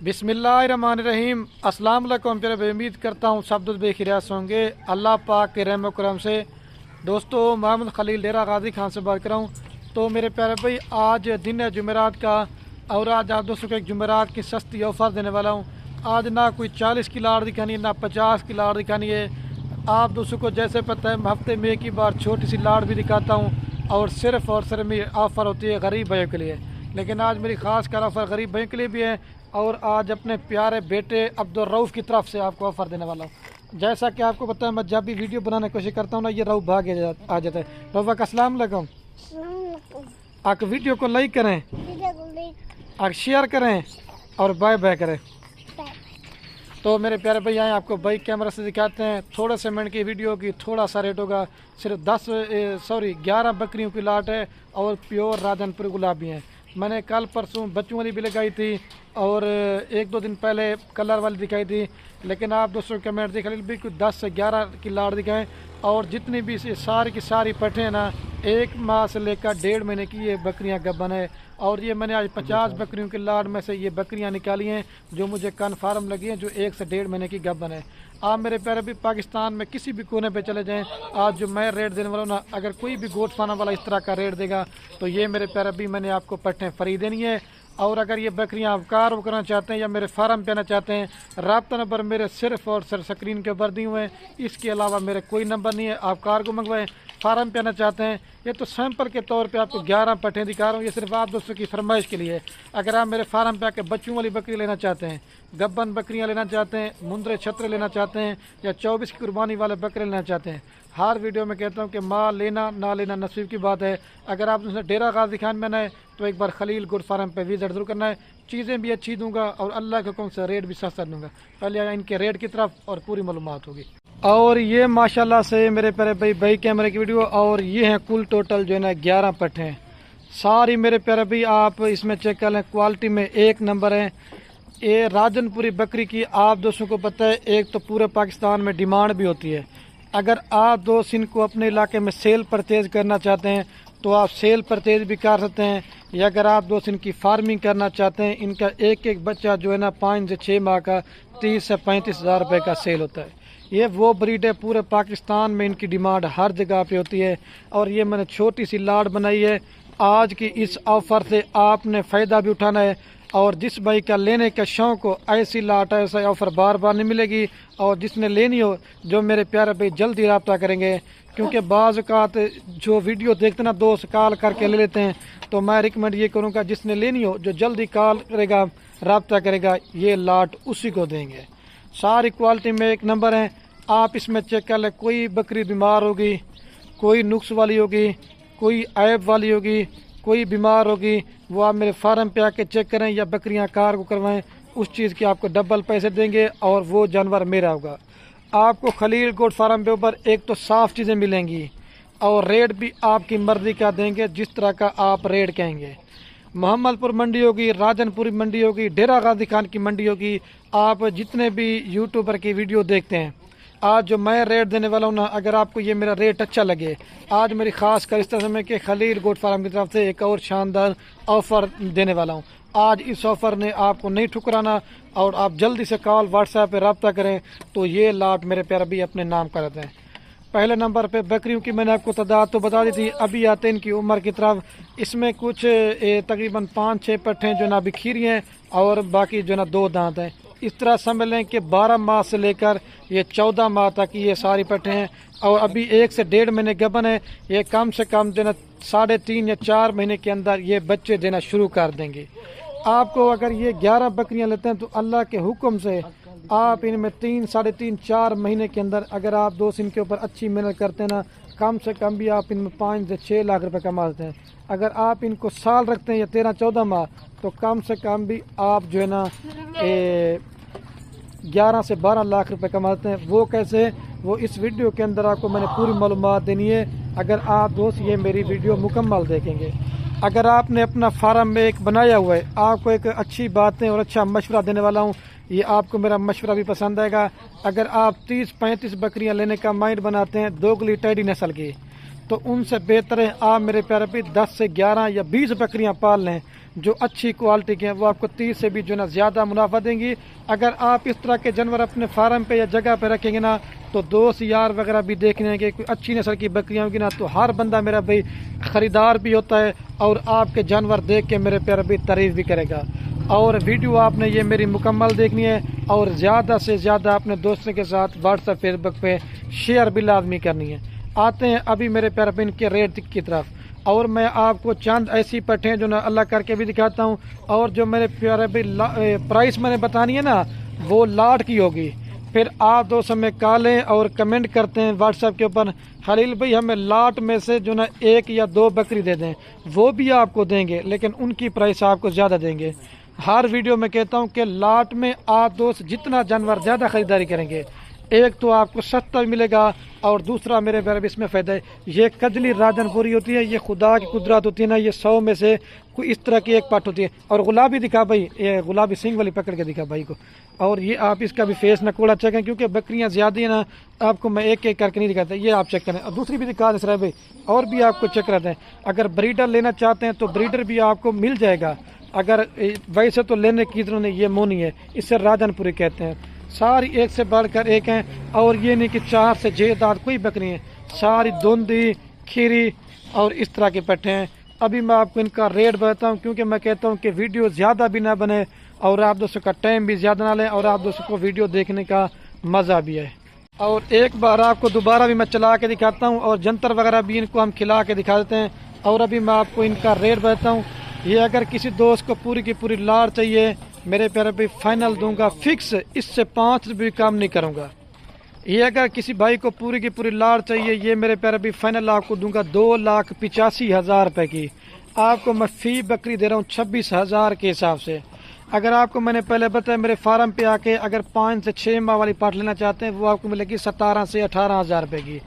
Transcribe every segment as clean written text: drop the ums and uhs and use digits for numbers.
बिस्मिल्लाहिर्रहमानिर्रहीम। अस्सलाम वालेकुम प्यारे भाई, उम्मीद करता हूँ सब दोस्त बेखिरात होंगे अल्लाह पाक के रहम करम से। दोस्तों, मोहम्मद खलील डेरा गाजी खान से बात कर रहा हूँ। तो मेरे प्यारे भाई, आज दिन है जुमेरात का और आज आप दोस्तों को एक जुमेरात की सस्ती ऑफ़र देने वाला हूँ। आज ना कोई 40 की लाड़ दिखानी है ना 50 की लाड़ दिखानी है। आप दोस्तों को जैसे पता है, हफ्ते में एक ही बार छोटी सी लाड़ भी दिखाता हूँ और सिर्फ मेरी ऑफ़र होती है गरीब भाइयों के लिए। लेकिन आज मेरी ख़ास कर ऑफ़र गरीब भाइयों के लिए भी है और आज अपने प्यारे बेटे अब्दुल रऊफ़ की तरफ से आपको ऑफ़र देने वाला हूँ। जैसा कि आपको पता है, मैं जब भी वीडियो बनाने की कोशिश करता हूँ ना, ये रऊफ़ भाग आ जाता है। रऊफ़ का अस्सलाम वालेकुम। आप वीडियो को लाइक करें, आप शेयर करें और बाय बाय करें। तो मेरे प्यारे भाई, आए आपको बाइक कैमरा से दिखाते हैं। थोड़े से मिनट की वीडियो की थोड़ा सा रेट होगा। सिर्फ 11 बकरियों की लाट है और प्योर राजनपुर गुलाबी हैं। मैंने कल परसों बच्चों वाली भी लगाई थी और 1-2 दिन पहले कलर वाली दिखाई थी। लेकिन आप दोस्तों कमेंट दिखा भी कुछ 10 से 11 की लाड़ दिखाएं। और जितनी भी सारी की सारी पट्टे हैं ना, 1 माह से लेकर 1.5 महीने की ये बकरियां गब्बन है। और ये मैंने आज 50 बकरियों की लाड़ में से ये बकरियां निकाली हैं जो मुझे कन्फर्म लगी हैं, जो 1 से 1.5 महीने की गब्बन है। आप मेरे प्यारे भी पाकिस्तान में किसी भी कोने पे चले जाएं, आज जो मैं रेट देने वाला हूँ ना, अगर कोई भी गोट खाना वाला इस तरह का रेट देगा तो ये मेरे प्यारे भी मैंने आपको पट्टे फ्री देनी है। और अगर ये बकरियां आप कार करना चाहते हैं या मेरे फार्म पे आना चाहते हैं, रब्ता नंबर मेरे सिर्फ और सिर्फ स्क्रीन के ऊपर दिए हुए हैं। इसके अलावा मेरे कोई नंबर नहीं है। आप कार को मंगवाएं, फार्म पे आना चाहते हैं। ये तो सैंपल के तौर पे आपको 11 पट्टे दिखा रहा हूँ, ये सिर्फ आप दोस्तों की फरमाइश के लिए है। अगर आप मेरे फार्म पे आके बच्चों वाली बकरी लेना चाहते हैं, गब्बन बकरियां लेना चाहते हैं, मुंदरे छतरे लेना चाहते हैं या 24 की कुर्बानी वाले बकरे लेना चाहते हैं, हर वीडियो में कहता हूँ कि माल लेना ना लेना नसीब की बात है। अगर आप डेरा गाजी खान में आना है तो एक बार खलील गुड फार्म पे विजिट जरूर करना है। चीज़ें भी अच्छी दूंगा और अल्लाह के हुक्म से रेट भी सस्ता दूंगा। पहले इनके रेट की तरफ और पूरी मालूमात होगी। और ये माशाल्लाह से मेरे प्यारे भाई बाई कैमरे की वीडियो, और ये हैं कुल टोटल जो है ना 11 पट्टे हैं सारी मेरे प्यारे भाई। आप इसमें चेक कर लें, क्वालिटी में 1 नंबर है। ये राजनपुरी बकरी की आप दोस्तों को पता है, एक तो पूरे पाकिस्तान में डिमांड भी होती है। अगर आप दोस्त इनको अपने इलाके में सेल परचेज करना चाहते हैं तो आप सेल परचेज भी कर सकते हैं, या अगर आप दोस्त इनकी फार्मिंग करना चाहते हैं, इनका एक बच्चा जो है ना 5 से 6 माह का 30 से 35 हज़ार रुपये का सेल होता है। ये वो ब्रीड है, पूरे पाकिस्तान में इनकी डिमांड हर जगह पे होती है। और ये मैंने छोटी सी लाड़ बनाई है। आज की इस ऑफ़र से आपने फ़ायदा भी उठाना है और जिस भाई का लेने का शौक़ हो, ऐसी लाट ऐसा ऑफ़र बार बार नहीं मिलेगी। और जिसने लेनी हो, जो मेरे प्यारे भाई जल्दी रब्ता करेंगे, क्योंकि बाज़ औक़ात जो वीडियो देखते ना दोस्त कॉल करके ले लेते हैं, तो मैं रिकमेंड ये करूँगा जिसने लेनी हो जो जल्दी कॉल करेगा रब्ता करेगा, ये लाट उसी को देंगे। सारी क्वालिटी में 1 नंबर है। आप इसमें चेक कर लें, कोई बकरी बीमार होगी, कोई नुक्स वाली होगी, कोई ऐब वाली होगी, कोई बीमार होगी, वो आप मेरे फार्म पे आके चेक करें या बकरियां कार को करवाएं, उस चीज़ के आपको डबल पैसे देंगे और वो जानवर मेरा होगा। आपको खलील गोट फार्म पे ऊपर एक तो साफ़ चीज़ें मिलेंगी और रेट भी आपकी मर्ज़ी का देंगे, जिस तरह का आप रेट कहेंगे। मोहम्मदपुर मंडी होगी, राजनपुरी मंडी होगी, डेरा गाजी खान की मंडी होगी। आप जितने भी यूट्यूबर की वीडियो देखते हैं, आज जो मैं रेट देने वाला हूँ ना, अगर आपको ये मेरा रेट अच्छा लगे, आज मेरी खास कर इस तरह में कि खलील गोट फार्म की तरफ से एक और शानदार ऑफ़र देने वाला हूँ। आज इस ऑफ़र ने आपको नहीं ठुकराना और आप जल्दी से कॉल व्हाट्सएप पे रब्ता करें तो ये लाट मेरे प्यारे भी अपने नाम कर दें। पहले नंबर पे बकरियों की मैंने आपको तादाद तो बता दी थी। अभी आते हैं इनकी उम्र की तरफ। इसमें कुछ तकरीबन 5-6 पट्टे जो ना अभी खीरी हैं और बाकी जो ना 2 दांत हैं। इस तरह समझ लें कि 12 माह से लेकर ये 14 माह तक ये सारी पट्टे हैं और अभी 1 से 1.5 महीने गबन है। ये कम से कम जो ना 3.5 या 4 महीने के अंदर ये बच्चे देना शुरू कर देंगे। आपको अगर ये 11 बकरियां लेते हैं तो अल्लाह के हुक्म से आप इनमें 3, 3.5, 4 महीने के अंदर अगर आप दोस्त इनके ऊपर अच्छी मेहनत करते हैं ना, कम से कम भी आप इनमें 5 से 6 लाख रुपए कमा देते हैं। अगर आप इनको साल रखते हैं या 13-14 माह, तो कम से कम भी आप जो है ना 11 से 12 लाख रुपए कमाते हैं। वो कैसे, वो इस वीडियो के अंदर आपको मैंने पूरी मालूमात देनी है, अगर आप दोस्त ये मेरी वीडियो मुकम्मल देखेंगे। अगर आपने अपना फार्म में एक बनाया हुआ है, आपको एक अच्छी बातें और अच्छा मशवरा देने वाला हूँ, ये आपको मेरा मशवरा भी पसंद आएगा। अगर आप 30-35 बकरियां लेने का माइंड बनाते हैं दोगली टेडी नस्ल की, तो उनसे बेहतर है आप मेरे प्यारे भी 10 से 11 या 20 बकरियां पाल लें। جو اچھی کوالٹی کے ہیں وہ آپ کو 30 سے بھی جو نا زیادہ منافع دیں گی۔ اگر آپ اس طرح کے جانور اپنے فارم پہ یا جگہ پہ رکھیں گے نا تو دوست یار وغیرہ بھی دیکھنے گے، کوئی اچھی نسل کی بکریاں ہوگی نا تو ہر بندہ میرا بھائی خریدار بھی ہوتا ہے اور آپ کے جانور دیکھ کے میرے پیارے بھائی تعریف بھی کرے گا۔ اور ویڈیو آپ نے یہ میری مکمل دیکھنی ہے اور زیادہ سے زیادہ اپنے دوستوں کے ساتھ واٹس ایپ فیس بک پہ شیئر بھی لازمی کرنی ہے۔ آتے ہیں ابھی میرے پیارے بھائی ان کے ریٹ کی طرف، اور میں آپ کو چند ایسی پٹھیں جو نا اللہ کر کے بھی دکھاتا ہوں، اور جو میرے پیارے بھائی پرائس میں نے بتانی ہے نا وہ لاٹ کی ہوگی۔ پھر آپ دوست ہمیں کالیں اور کمنٹ کرتے ہیں واٹس ایپ کے اوپر خلیل بھائی ہمیں لاٹ میں سے جو نا 1 یا 2 بکری دے دیں، وہ بھی آپ کو دیں گے لیکن ان کی پرائس آپ کو زیادہ دیں گے۔ ہر ویڈیو میں کہتا ہوں کہ لاٹ میں آپ دوست جتنا جانور زیادہ خریداری کریں گے ایک تو آپ کو سستا بھی ملے گا اور دوسرا میرے پیارے اس میں فائدہ ہے۔ یہ کجلی راجن پوری ہوتی ہے، یہ خدا کی قدرت ہوتی ہے نا، یہ 100 میں سے کوئی اس طرح کی ایک پٹ ہوتی ہے۔ اور گلابی دکھا بھائی، یہ گلابی سنگ والی پکڑ کے دکھا بھائی کو، اور یہ آپ اس کا بھی فیس نکوڑا چیک کریں کیونکہ بکریاں زیادہ ہیں نا، آپ کو میں ایک ایک کر کے نہیں دکھاتا، یہ آپ چیک کریں۔ اور دوسری بھی دکھا دیں بھائی، اور بھی آپ کو چیک کراتے ہیں۔ اگر بریڈر لینا چاہتے ہیں تو بریڈر بھی آپ کو مل جائے گا، اگر ویسے تو لینے کی ضرورت نہیں، یہ مونی ہے، اس سے راجن پوری کہتے ہیں۔ ساری ایک سے بڑھ کر ایک ہیں، اور یہ نہیں کہ 4 سے 6 دانت کوئی بکری ہیں، ساری دھندی کھیری اور اس طرح کے پٹھے ہیں۔ ابھی میں آپ کو ان کا ریٹ بتاتا ہوں کیونکہ میں کہتا ہوں کہ ویڈیو زیادہ بھی نہ بنے اور آپ دوستوں کا ٹائم بھی زیادہ نہ لیں اور آپ دوستوں کو ویڈیو دیکھنے کا مزہ بھی ہے۔ اور ایک بار آپ کو دوبارہ بھی میں چلا کے دکھاتا ہوں اور جنتر وغیرہ بھی ان کو ہم کھلا کے دکھا دیتے ہیں۔ اور ابھی میں آپ کو ان کا ریٹ بتاتا ہوں۔ یہ اگر کسی دوست کو پوری کی پوری لاڑ چاہیے میرے پیارے بھائی فائنل دوں گا فکس، اس سے 5 روپے کام نہیں کروں گا۔ یہ اگر کسی بھائی کو پوری کی پوری لاڑ چاہیے یہ میرے پیارے بھائی فائنل آپ کو دوں گا 2,85,000 روپے کی۔ آپ کو میں فی بکری دے رہا ہوں 26,000 کے حساب سے۔ اگر آپ کو میں نے پہلے بتایا میرے فارم پہ آ کے اگر 5 سے 6 ماہ والی پاٹ لینا چاہتے ہیں وہ آپ کو ملے گی 17 سے 18,000 روپے کی۔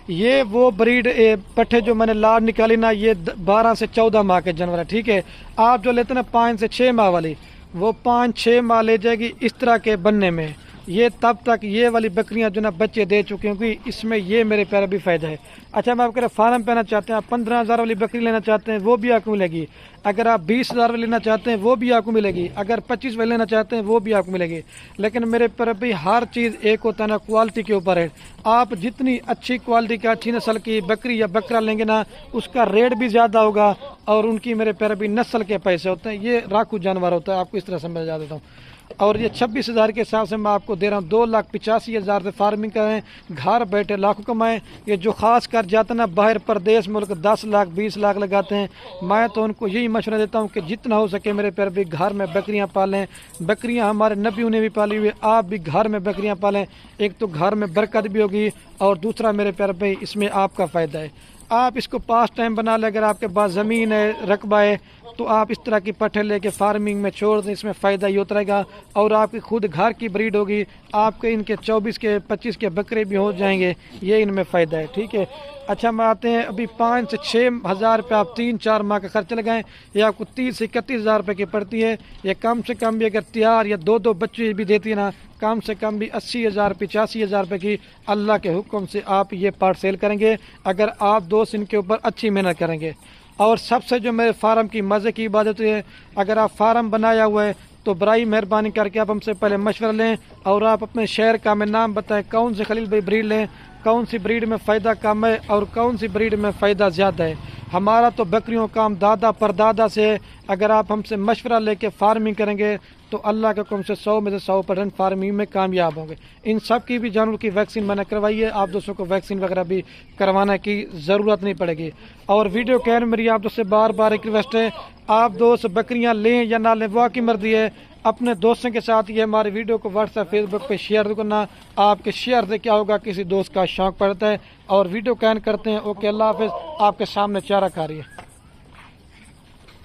یہ وہ بریڈ پٹھے جو میں نے لاڑ نکالی نا یہ 12 سے 14 ماہ کے جانور ہے، ٹھیک ہے۔ آپ جو لیتے ہیں نا 5 سے 6 ماہ والی وہ 5-6 ماہ لے جائے گی اس طرح کے بننے میں، یہ تب تک یہ والی بکریاں جو نا بچے دے چکے ہیں کیونکہ اس میں یہ میرے پیارے بھی فائدہ ہے۔ اچھا میں آپ کے فارم پہ لینا چاہتے ہیں، آپ 15,000 والی بکری لینا چاہتے ہیں وہ بھی آپ کو ملے گی۔ اگر آپ 20,000 والی لینا چاہتے ہیں وہ بھی آپ کو ملے گی، اگر 25 والی لینا چاہتے ہیں وہ بھی آپ کو ملے گی۔ لیکن میرے پیارے بھی ہر چیز ایک ہوتا ہے نا، کوالٹی کے اوپر ہے۔ آپ جتنی اچھی کوالٹی کا اچھی نسل کی بکری یا بکرا لیں گے نا اس کا ریٹ بھی زیادہ ہوگا اور ان کی میرے پیارے بھی نسل کے پیسے ہوتے ہیں، یہ راکھو جانور ہوتا ہے، آپ کو اس طرح سمجھا دیتا ہوں۔ اور یہ 26,000 کے حساب سے میں آپ کو دے رہا ہوں 2,85,000 سے فارمنگ کریں، گھر بیٹھے لاکھوں کمائیں۔ یہ جو خاص کر جاتے ہیں نا باہر پردیش ملک 10 لاکھ 20 لاکھ لگاتے ہیں، میں تو ان کو یہی مشورہ دیتا ہوں کہ جتنا ہو سکے میرے پیارے بھی گھر میں بکریاں پالیں۔ بکریاں ہمارے نبیوں نے بھی پالی ہوئی، آپ بھی گھر میں بکریاں پالیں، ایک تو گھر میں برکت بھی ہوگی اور دوسرا میرے پیارے بھائی اس میں آپ کا فائدہ ہے۔ آپ اس کو پاس ٹائم بنا لیں، اگر آپ کے پاس زمین ہے رقبہ ہے تو آپ اس طرح کی پٹھے لے کے فارمنگ میں چھوڑ دیں، اس میں فائدہ ہی ہوتا رہے گا اور آپ کی خود گھر کی بریڈ ہوگی، آپ کے ان کے 24 کے 25 کے بکرے بھی ہو جائیں گے، یہ ان میں فائدہ ہے، ٹھیک ہے۔ اچھا میں آتے ہیں ابھی 5 سے 6,000 روپے آپ 3-4 ماہ کا خرچ لگائیں، یہ آپ کو 30 سے 31,000 روپے کی پڑتی ہے۔ یہ کم سے کم بھی اگر تیار یا 2 بچے بھی دیتی ہے نا کم سے کم بھی 80,000 85,000 روپے کی اللہ کے حکم سے آپ یہ پارٹ سیل کریں گے اگر آپ دوست ان کے اوپر اچھی محنت کریں گے۔ اور سب سے جو میرے فارم کی مزے کی بات ہوتی ہے، اگر آپ فارم بنایا ہوا ہے تو برائی مہربانی کر کے آپ ہم سے پہلے مشورہ لیں اور آپ اپنے شہر کا ہمیں نام بتائیں کون سے خلیل بھائی بریڈ لیں، کون سی بریڈ میں فائدہ کم ہے اور کون سی بریڈ میں فائدہ زیادہ ہے۔ ہمارا تو بکریوں کا ہم دادا پردادا سے، اگر آپ ہم سے مشورہ لے کے فارمنگ کریں گے تو اللہ کے حکم سے 100 میں سے 100% فارمنگ میں کامیاب ہوں گے۔ ان سب کی بھی جانوروں کی ویکسین میں نے کروائی ہے، آپ دوستوں کو ویکسین وغیرہ بھی کروانے کی ضرورت نہیں پڑے گی۔ اور ویڈیو کہنے میری آپ دوست سے بار بار ایک ریکویسٹ ہے، آپ دوست بکریاں لیں یا نہ لیں وہ آپ کی مرضی ہے، اپنے دوستوں کے ساتھ یہ ہماری ویڈیو کو واٹس ایپ فیس بک پہ شیئر کرنا، آپ کے شیئر سے کیا ہوگا کسی دوست کا شوق پڑتا ہے اور ویڈیو کین کرتے ہیں۔ اوکے اللہ حافظ، آپ کے سامنے چارہ کھا رہی ہے۔